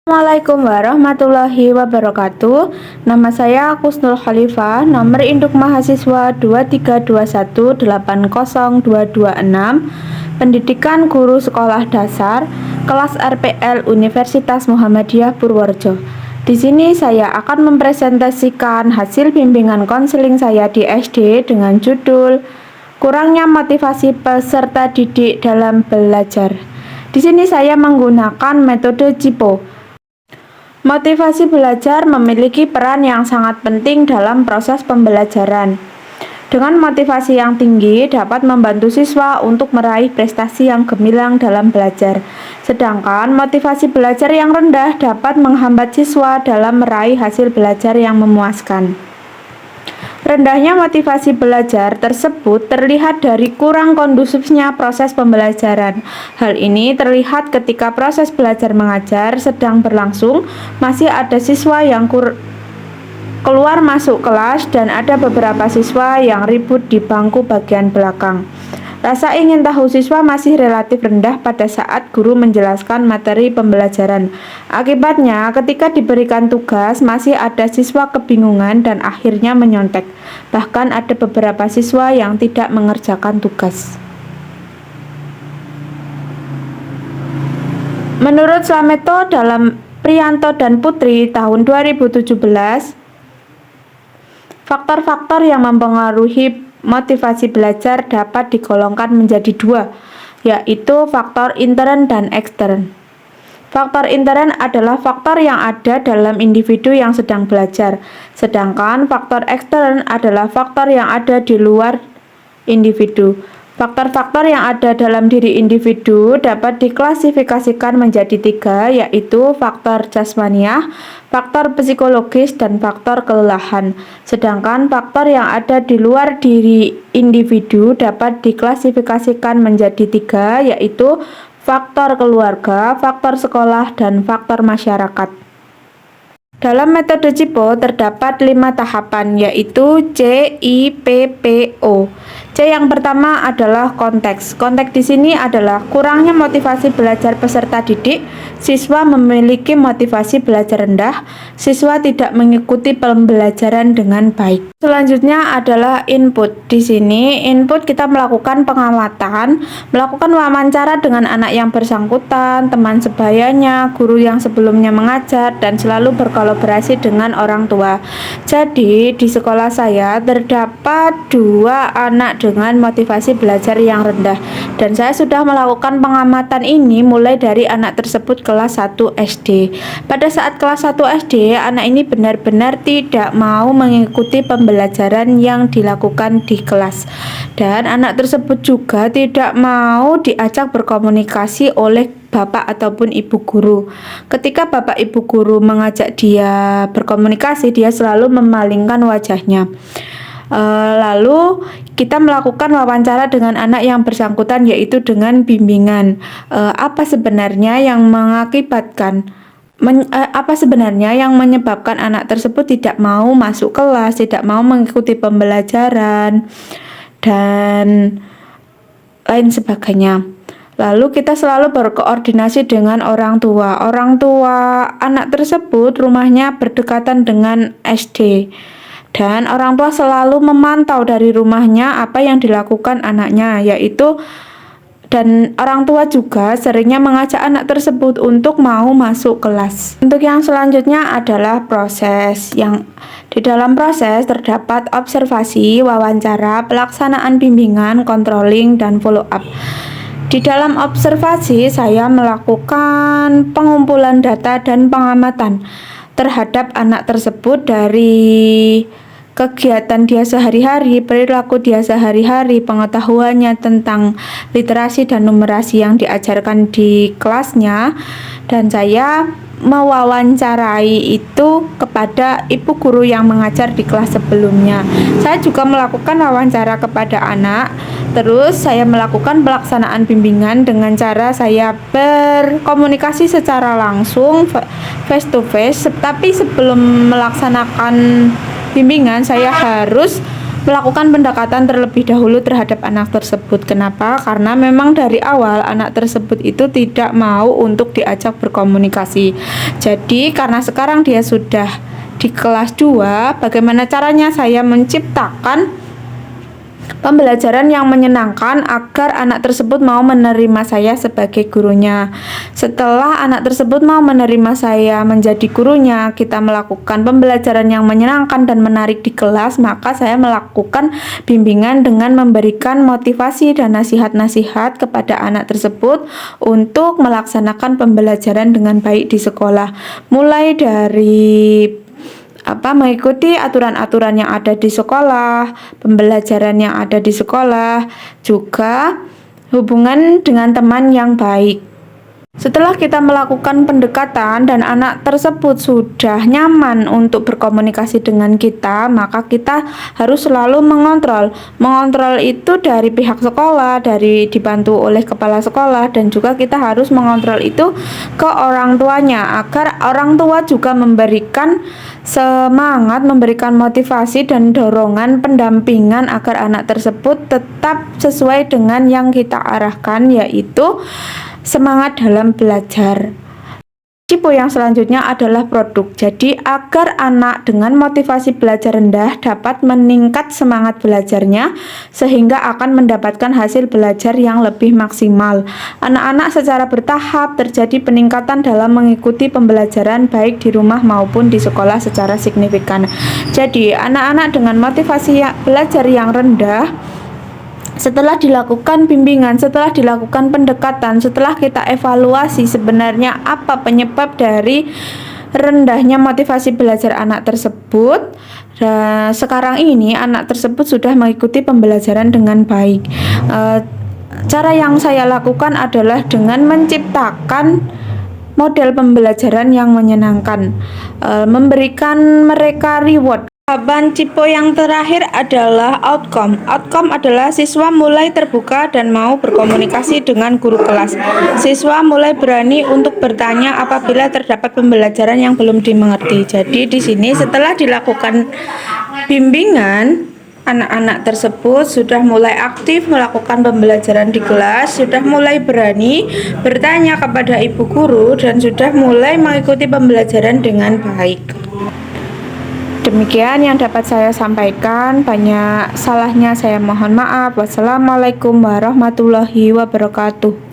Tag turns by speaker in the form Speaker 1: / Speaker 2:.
Speaker 1: Assalamualaikum warahmatullahi wabarakatuh. Nama saya Kusnul Khalifah, nomor induk mahasiswa 232180226, Pendidikan Guru Sekolah Dasar, kelas RPL Universitas Muhammadiyah Purworejo. Di sini saya akan mempresentasikan hasil bimbingan konseling saya di SD dengan judul Kurangnya Motivasi Peserta Didik dalam Belajar. Di sini saya menggunakan metode JIPO. Motivasi belajar memiliki peran yang sangat penting dalam proses pembelajaran. Dengan motivasi yang tinggi dapat membantu siswa untuk meraih prestasi yang gemilang dalam belajar. Sedangkan motivasi belajar yang rendah dapat menghambat siswa dalam meraih hasil belajar yang memuaskan. Rendahnya motivasi belajar tersebut terlihat dari kurang kondusifnya proses pembelajaran. Hal ini terlihat ketika proses belajar mengajar sedang berlangsung, masih ada siswa yang keluar masuk kelas dan ada beberapa siswa yang ribut di bangku bagian belakang. Rasa ingin tahu siswa masih relatif rendah pada saat guru menjelaskan materi pembelajaran. Akibatnya, ketika diberikan tugas, masih ada siswa kebingungan dan akhirnya menyontek. Bahkan ada beberapa siswa yang tidak mengerjakan tugas. Menurut Slameto dalam Priyanto dan Putri tahun 2017, faktor-faktor yang mempengaruhi motivasi belajar dapat digolongkan menjadi dua, yaitu faktor intern dan ekstern. Faktor intern adalah faktor yang ada dalam individu yang sedang belajar, sedangkan faktor ekstern adalah faktor yang ada di luar individu. Faktor-faktor yang ada dalam diri individu dapat diklasifikasikan menjadi tiga, yaitu faktor jasmaniah, faktor psikologis, dan faktor kelelahan. Sedangkan faktor yang ada di luar diri individu dapat diklasifikasikan menjadi tiga, yaitu faktor keluarga, faktor sekolah, dan faktor masyarakat. Dalam metode JIPO terdapat 5 tahapan, yaitu C, I, P, P, O. C yang pertama adalah konteks. Konteks di sini adalah kurangnya motivasi belajar peserta didik, siswa memiliki motivasi belajar rendah, siswa tidak mengikuti pembelajaran dengan baik. Selanjutnya adalah input. Di sini input kita melakukan pengamatan, melakukan wawancara dengan anak yang bersangkutan, teman sebayanya, guru yang sebelumnya mengajar, dan selalu berkolaborasi dengan orang tua. Jadi di sekolah saya terdapat 2 anak dengan motivasi belajar yang rendah, dan saya sudah melakukan pengamatan ini mulai dari anak tersebut kelas 1 SD. Pada saat kelas 1 SD, anak ini benar-benar tidak mau mengikuti pembelajaran yang dilakukan di kelas, dan anak tersebut juga tidak mau diajak berkomunikasi oleh bapak ataupun ibu guru. Ketika bapak ibu guru mengajak dia berkomunikasi, dia selalu memalingkan wajahnya. Lalu kita melakukan wawancara dengan anak yang bersangkutan, yaitu dengan bimbingan. Apa sebenarnya yang menyebabkan anak tersebut tidak mau masuk kelas, tidak mau mengikuti pembelajaran, dan lain sebagainya. Lalu kita selalu berkoordinasi dengan orang tua. Orang tua anak tersebut rumahnya berdekatan dengan SD, dan orang tua selalu memantau dari rumahnya apa yang dilakukan anaknya, dan orang tua juga seringnya mengajak anak tersebut untuk mau masuk kelas. Untuk yang selanjutnya adalah proses. Yang di dalam proses terdapat observasi, wawancara, pelaksanaan bimbingan, controlling, dan follow up. Di dalam observasi, saya melakukan pengumpulan data dan pengamatan terhadap anak tersebut dari kegiatan dia sehari-hari, perilaku dia sehari-hari, pengetahuannya tentang literasi dan numerasi yang diajarkan di kelasnya, dan saya mewawancarai itu kepada ibu guru yang mengajar di kelas sebelumnya. Saya juga melakukan wawancara kepada anak. Terus saya melakukan pelaksanaan bimbingan dengan cara saya berkomunikasi secara langsung, face to face. Tapi sebelum melaksanakan bimbingan, saya harus melakukan pendekatan terlebih dahulu terhadap anak tersebut. Kenapa? Karena memang dari awal anak tersebut itu tidak mau untuk diajak berkomunikasi. Jadi karena sekarang dia sudah di kelas 2, bagaimana caranya saya menciptakan pembelajaran yang menyenangkan agar anak tersebut mau menerima saya sebagai gurunya. Setelah anak tersebut mau menerima saya menjadi gurunya, kita melakukan pembelajaran yang menyenangkan dan menarik di kelas, maka saya melakukan bimbingan dengan memberikan motivasi dan nasihat-nasihat kepada anak tersebut untuk melaksanakan pembelajaran dengan baik di sekolah. Mulai dari mengikuti aturan-aturan yang ada di sekolah, pembelajaran yang ada di sekolah, juga hubungan dengan teman yang baik. Setelah kita melakukan pendekatan dan anak tersebut sudah nyaman untuk berkomunikasi dengan kita, maka kita harus selalu mengontrol. Mengontrol itu dari pihak sekolah, dari dibantu oleh kepala sekolah, dan juga kita harus mengontrol itu ke orang tuanya agar orang tua juga memberikan semangat, memberikan motivasi dan dorongan pendampingan agar anak tersebut tetap sesuai dengan yang kita arahkan, yaitu semangat dalam belajar. Cipo yang selanjutnya adalah produk. Jadi agar anak dengan motivasi belajar rendah dapat meningkat semangat belajarnya sehingga akan mendapatkan hasil belajar yang lebih maksimal. Anak-anak secara bertahap terjadi peningkatan dalam mengikuti pembelajaran baik di rumah maupun di sekolah secara signifikan. Jadi anak-anak dengan motivasi belajar yang rendah, setelah dilakukan bimbingan, setelah dilakukan pendekatan, setelah kita evaluasi sebenarnya apa penyebab dari rendahnya motivasi belajar anak tersebut, dan sekarang ini anak tersebut sudah mengikuti pembelajaran dengan baik. Cara yang saya lakukan adalah dengan menciptakan model pembelajaran yang menyenangkan, memberikan mereka reward. Tahapan Cipo yang terakhir adalah outcome. Outcome adalah siswa mulai terbuka dan mau berkomunikasi dengan guru kelas. Siswa mulai berani untuk bertanya apabila terdapat pembelajaran yang belum dimengerti. Jadi di sini setelah dilakukan bimbingan, anak-anak tersebut sudah mulai aktif melakukan pembelajaran di kelas, sudah mulai berani bertanya kepada ibu guru, dan sudah mulai mengikuti pembelajaran dengan baik. Demikian yang dapat saya sampaikan. Banyak salahnya saya mohon maaf. Wassalamualaikum warahmatullahi wabarakatuh.